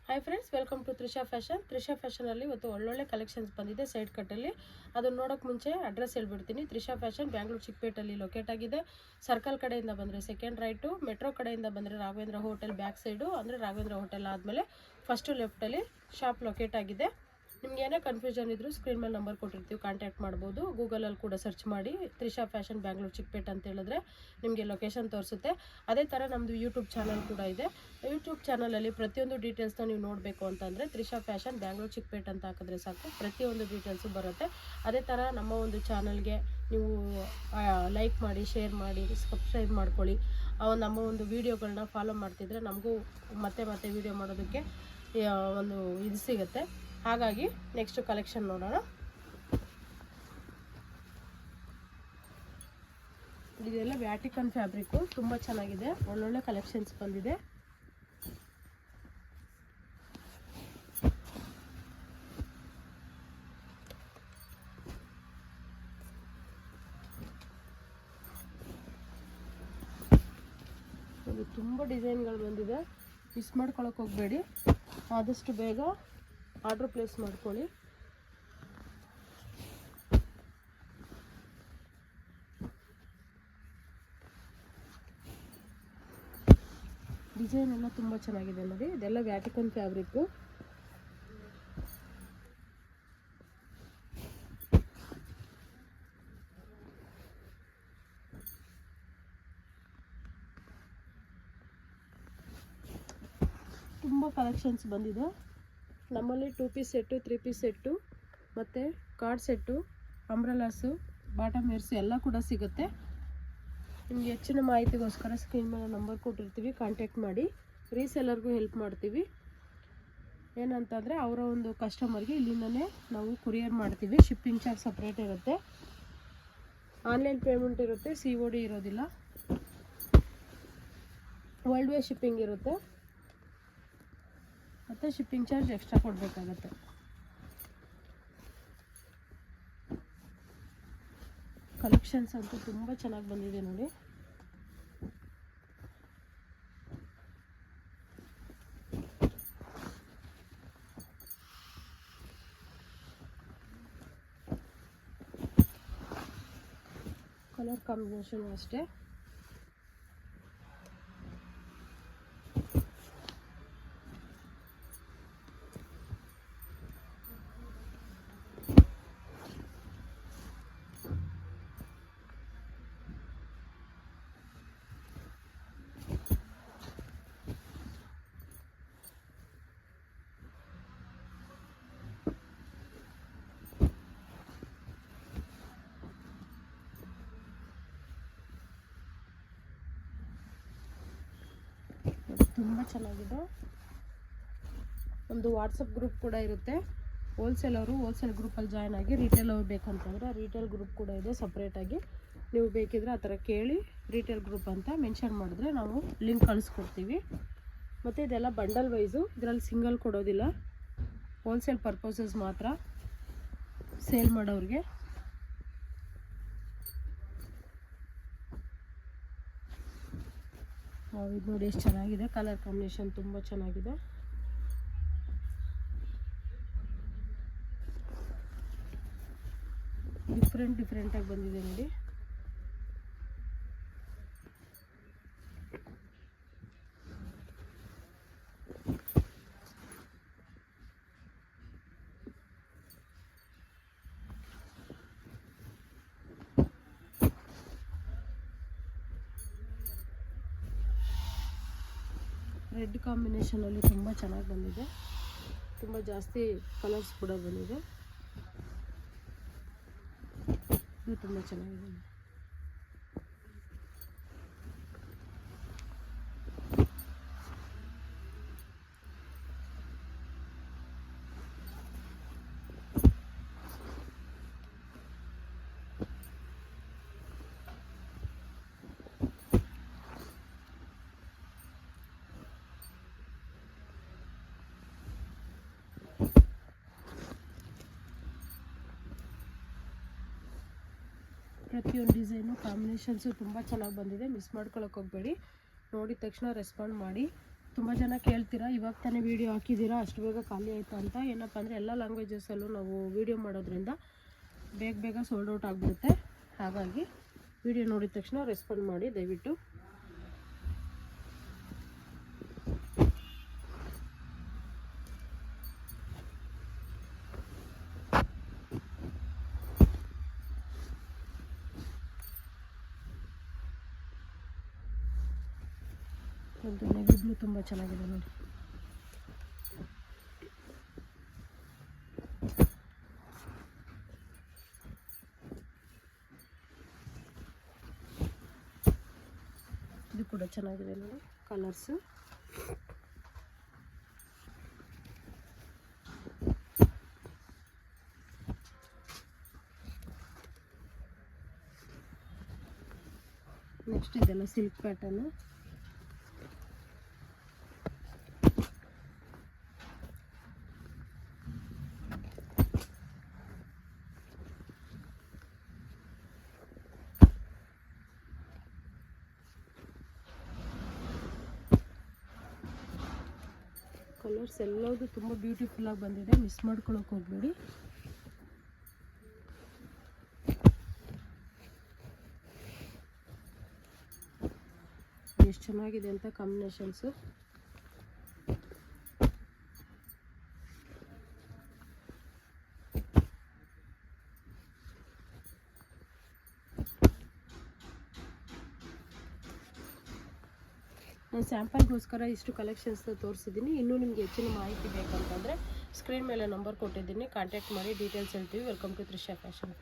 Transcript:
Hi friends, welcome to Trisha fashion. Trisha ಫ್ಯಾಷನಲ್ಲಿ ಇವತ್ತು ಒಳ್ಳೊಳ್ಳೆ ಕಲೆಕ್ಷನ್ಸ್ ಬಂದಿದೆ ಸೈಡ್ ಕಟ್ಟಲ್ಲಿ. ಅದನ್ನು ನೋಡೋಕೆ ಮುಂಚೆ ಅಡ್ರೆಸ್ ಹೇಳ್ಬಿಡ್ತೀನಿ. ತ್ರಿಷಾ ಫ್ಯಾಷನ್ ಬ್ಯಾಂಗ್ಳೂರು ಚಿಕ್ಕಪೇಟೆಯಲ್ಲಿ ಲೊಕೇಟ್ ಆಗಿದೆ. ಸರ್ಕಲ್ ಕಡೆಯಿಂದ ಬಂದರೆ ಸೆಕೆಂಡ್ ರೈಟು, ಮೆಟ್ರೋ ಕಡೆಯಿಂದ ಬಂದರೆ ರಾಘವೇಂದ್ರ ಹೋಟೆಲ್ ಬ್ಯಾಕ್ ಸೈಡು, ಅಂದರೆ ರಾಘವೇಂದ್ರ ಹೋಟೆಲ್ ಆದಮೇಲೆ ಫಸ್ಟು ಲೆಫ್ಟಲ್ಲಿ ಶಾಪ್ ಲೊಕೇಟ್ ಆಗಿದೆ. ನಿಮ್ಗೆ ಏನೇ ಕನ್ಫ್ಯೂಷನ್ ಇದ್ದರೂ ಸ್ಕ್ರೀನ್ ಮೇಲೆ ನಂಬರ್ ಕೊಟ್ಟಿರ್ತೀವಿ, ಕಾಂಟ್ಯಾಕ್ಟ್ ಮಾಡ್ಬೋದು. ಗೂಗಲಲ್ಲಿ ಕೂಡ ಸರ್ಚ್ ಮಾಡಿ ತ್ರಿಷಾ ಫ್ಯಾಷನ್ ಬ್ಯಾಂಗ್ಳೂರು ಚಿಕ್ಕಪೇಟೆ ಅಂತ ಹೇಳಿದ್ರೆ ನಿಮಗೆ ಲೊಕೇಶನ್ ತೋರಿಸುತ್ತೆ. ಅದೇ ಥರ ನಮ್ಮದು ಯೂಟ್ಯೂಬ್ ಚಾನಲ್ ಕೂಡ ಇದೆ. ಯೂಟ್ಯೂಬ್ ಚಾನಲಲ್ಲಿ ಪ್ರತಿಯೊಂದು ಡೀಟೇಲ್ಸ್ನ ನೀವು ನೋಡಬೇಕು ಅಂತಂದರೆ ತ್ರಿಷಾ ಫ್ಯಾಷನ್ ಬ್ಯಾಂಗ್ಳೂರು ಚಿಕ್ಕಪೇಟೆ ಅಂತ ಹಾಕಿದ್ರೆ ಸಾಕು, ಪ್ರತಿಯೊಂದು ಡೀಟೇಲ್ಸು ಬರುತ್ತೆ. ಅದೇ ಥರ ನಮ್ಮ ಒಂದು ಚಾನಲ್ಗೆ ನೀವು ಲೈಕ್ ಮಾಡಿ, ಶೇರ್ ಮಾಡಿ, ಸಬ್ಸ್ಕ್ರೈಬ್ ಮಾಡ್ಕೊಳ್ಳಿ. ನಮ್ಮ ಒಂದು ವೀಡಿಯೋಗಳನ್ನ ಫಾಲೋ ಮಾಡ್ತಿದ್ರೆ ನಮಗೂ ಮತ್ತೆ ಮತ್ತೆ ವೀಡಿಯೋ ಮಾಡೋದಕ್ಕೆ ಒಂದು ಇದು ಸಿಗುತ್ತೆ. ಹಾಗಾಗಿ ನೆಕ್ಸ್ಟ್ ಕಲೆಕ್ಷನ್ ನೋಡೋಣ. ಇದೆಲ್ಲ ವ್ಯಾಟಿಕನ್ ಫ್ಯಾಬ್ರಿಕ್ಕು, ತುಂಬ ಚೆನ್ನಾಗಿದೆ. ಒಳ್ಳೊಳ್ಳೆ ಕಲೆಕ್ಷನ್ಸ್ ಬಂದಿದೆ. ಇದು ತುಂಬ ಡಿಸೈನ್ಗಳು ಬಂದಿದೆ. ಮಿಸ್ ಮಾಡ್ಕೊಳಕ್ಕೆ ಹೋಗಬೇಡಿ. ಆದಷ್ಟು ಬೇಗ ಆರ್ಡ್ರ್ ಪ್ಲೇಸ್ ಮಾಡ್ಕೊಳ್ಳಿ. ಡಿಸೈನ್ ಎಲ್ಲ ತುಂಬ ಚೆನ್ನಾಗಿದೆ ನೋಡಿ. ಇದೆಲ್ಲ ವ್ಯಾಟಿಕನ್ ಫ್ಯಾಬ್ರಿಕ್ಕು. ತುಂಬ ಕಲೆಕ್ಷನ್ಸ್ ಬಂದಿದೆ. ನಮ್ಮಲ್ಲಿ 2 ಪೀಸ್ ಸೆಟ್ಟು, 3 ಪೀಸ್ ಸೆಟ್ಟು ಮತ್ತು ಕಾರ್ಡ್ ಸೆಟ್ಟು, ಅಂಬ್ರೆಲಾಸು, ಬಾಟಮ್ ವೇರ್ಸು ಎಲ್ಲ ಕೂಡ ಸಿಗುತ್ತೆ. ನಿಮಗೆ ಹೆಚ್ಚಿನ ಮಾಹಿತಿಗೋಸ್ಕರ ಸ್ಕ್ರೀನ್ ಮೇಲೆ ನಂಬರ್ ಕೊಟ್ಟಿರ್ತೀವಿ, ಕಾಂಟ್ಯಾಕ್ಟ್ ಮಾಡಿ. ರೀಸೆಲ್ಲರ್ಗೂ ಹೆಲ್ಪ್ ಮಾಡ್ತೀವಿ. ಏನಂತಂದರೆ ಅವರ ಒಂದು ಕಸ್ಟಮರ್ಗೆ ಇಲ್ಲಿಂದನೇ ನಾವು ಕೊರಿಯರ್ ಮಾಡ್ತೀವಿ. ಶಿಪ್ಪಿಂಗ್ ಚಾರ್ಜ್ ಸಪ್ರೇಟ್ ಇರುತ್ತೆ. ಆನ್ಲೈನ್ ಪೇಮೆಂಟ್ ಇರುತ್ತೆ, COD ಇರೋದಿಲ್ಲ. ವರ್ಲ್ಡ್ ವೈಡ್ ಶಿಪ್ಪಿಂಗ್ ಇರುತ್ತೆ ಮತ್ತು ಶಿಪ್ಪಿಂಗ್ ಚಾರ್ಜ್ ಎಕ್ಸ್ಟ್ರಾ ಕೊಡಬೇಕಾಗತ್ತೆ. ಕಲೆಕ್ಷನ್ಸ್ ಅಂತೂ ತುಂಬ ಚೆನ್ನಾಗಿ ಬಂದಿದೆ ನೋಡಿ. ಕಲರ್ ಕಾಂಬಿನೇಷನ್ ಅಷ್ಟೇ. ತುಂಬ ಚೆನ್ನಾಗಿದೆ. ಒಂದು ವಾಟ್ಸಪ್ ಗ್ರೂಪ್ ಕೂಡ ಇರುತ್ತೆ. ಹೋಲ್ಸೇಲರು ಹೋಲ್ಸೇಲ್ ಗ್ರೂಪಲ್ಲಿ ಜಾಯ್ನ್ ಆಗಿ, ರಿಟೇಲ್ ಬೇಕಂತಂದರೆ ರಿಟೇಲ್ ಗ್ರೂಪ್ ಕೂಡ ಇದೆ ಸಪ್ರೇಟಾಗಿ. ನೀವು ಬೇಕಿದ್ರೆ ಆ ಥರ ಕೇಳಿ ರಿಟೇಲ್ ಗ್ರೂಪ್ ಅಂತ ಮೆನ್ಷನ್ ಮಾಡಿದ್ರೆ ನಾವು ಲಿಂಕ್ ಕಳಿಸ್ಕೊಡ್ತೀವಿ. ಮತ್ತು ಇದೆಲ್ಲ ಬಂಡಲ್ ವೈಸು, ಇದರಲ್ಲಿ ಸಿಂಗಲ್ ಕೊಡೋದಿಲ್ಲ. ಹೋಲ್ಸೇಲ್ ಪರ್ಪಸಸ್ ಮಾತ್ರ ಸೇಲ್ ಮಾಡೋರಿಗೆ. ಇದು ನೋಡಿ ಎಷ್ಟು ಚೆನ್ನಾಗಿದೆ. ಕಲರ್ ಕಾಂಬಿನೇಷನ್ ತುಂಬ ಚೆನ್ನಾಗಿದೆ. ಡಿಫ್ರೆಂಟಾಗಿ ಬಂದಿದೆ ನೋಡಿ. ರೆಡ್ ಕಾಂಬಿನೇಷನಲ್ಲಿ ತುಂಬ ಚೆನ್ನಾಗಿ ಬಂದಿದೆ. ತುಂಬ ಜಾಸ್ತಿ ಕಲರ್ಸ್ ಕೂಡ ಬಂದಿದೆ. ಇದು ತುಂಬ ಚೆನ್ನಾಗಿದೆ. ಪ್ರತಿಯೊಂದು ಡಿಸೈನು ಕಾಂಬಿನೇಷನ್ಸು ತುಂಬ ಚೆನ್ನಾಗಿ ಬಂದಿದೆ. ಮಿಸ್ ಮಾಡ್ಕೊಳಕ್ಕೆ ಹೋಗಬೇಡಿ. ನೋಡಿದ ತಕ್ಷಣ ರೆಸ್ಪಾಂಡ್ ಮಾಡಿ. ತುಂಬ ಜನ ಕೇಳ್ತೀರಾ, ಇವಾಗ ತಾನೇ ವೀಡಿಯೋ ಹಾಕಿದ್ದೀರಾ ಅಷ್ಟು ಬೇಗ ಖಾಲಿ ಆಯಿತು ಅಂತ. ಏನಪ್ಪ ಅಂದರೆ ಎಲ್ಲ ಲ್ಯಾಂಗ್ವೇಜಸಲ್ಲೂ ನಾವು ವೀಡಿಯೋ ಮಾಡೋದ್ರಿಂದ ಬೇಗ ಸೋಲ್ಡ್ ಔಟ್ ಆಗಿಬಿಡುತ್ತೆ. ಹಾಗಾಗಿ ವೀಡಿಯೋ ನೋಡಿದ ತಕ್ಷಣ ರೆಸ್ಪಾಂಡ್ ಮಾಡಿ ದಯವಿಟ್ಟು. ಒಂದು ನೆವಿ ಬ್ಲೂ ತುಂಬ ಚೆನ್ನಾಗಿದೆ ನೋಡಿ. ಇದು ಕೂಡ ಚೆನ್ನಾಗಿದೆ ನೋಡಿ ಕಲರ್ಸು. ನೆಕ್ಸ್ಟ್ ಇದೆಲ್ಲ ಸಿಲ್ಕ್ ಪ್ಯಾಟರ್ನು. ಕಲರ್ಸ್ ಎಲ್ಲವೂ ತುಂಬ ಬ್ಯೂಟಿಫುಲ್ಲಾಗಿ ಬಂದಿದೆ, ಮಿಸ್ ಮಾಡ್ಕೊಳಕ್ಕೆ ಹೋಗಬೇಡಿ. ಎಷ್ಟು ಚೆನ್ನಾಗಿದೆ ಅಂತ ಕಾಂಬಿನೇಷನ್ಸು. ನಾನು ಸ್ಯಾಂಪಲ್ಗೋಸ್ಕರ ಇಷ್ಟು ಕಲೆಕ್ಷನ್ಸ್ನ ತೋರಿಸಿದ್ದೀನಿ. ಇನ್ನೂ ನಿಮಗೆ ಹೆಚ್ಚಿನ ಮಾಹಿತಿ ಬೇಕಂತಂದರೆ ಸ್ಕ್ರೀನ್ ಮೇಲೆ ನಂಬರ್ ಕೊಟ್ಟಿದ್ದೀನಿ, ಕಾಂಟ್ಯಾಕ್ಟ್ ಮಾಡಿ ಡೀಟೇಲ್ಸ್ ಹೇಳ್ತೀವಿ. Welcome to Trisha fashion.